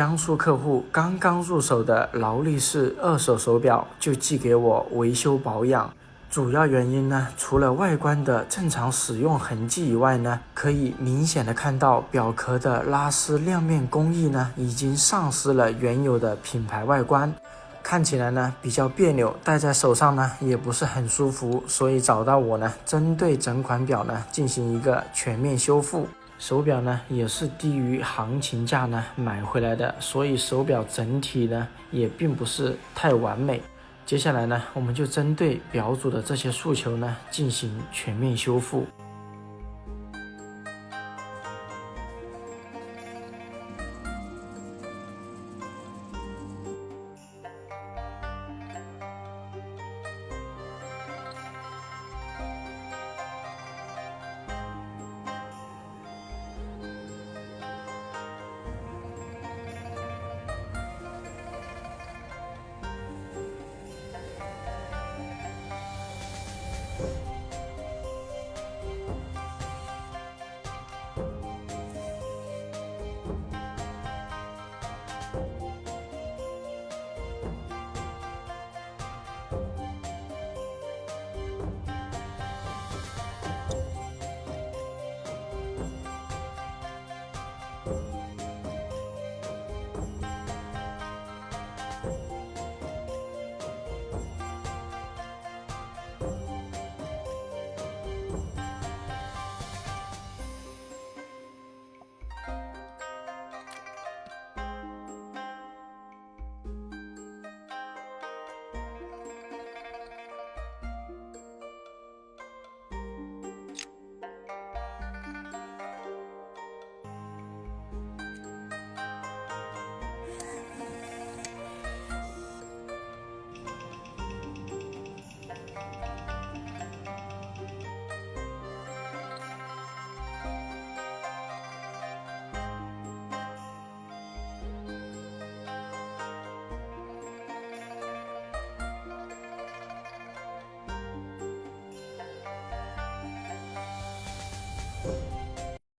江苏客户刚刚入手的劳力士二手手表就寄给我维修保养。主要原因呢，除了外观的正常使用痕迹以外呢，可以明显的看到表壳的拉丝亮面工艺呢，已经丧失了原有的品牌外观，看起来呢比较别扭，戴在手上呢也不是很舒服，所以找到我呢，针对整款表呢进行一个全面修复。手表呢也是低于行情价呢买回来的，所以手表整体呢也并不是太完美。接下来呢，我们就针对表主的这些诉求呢进行全面修复。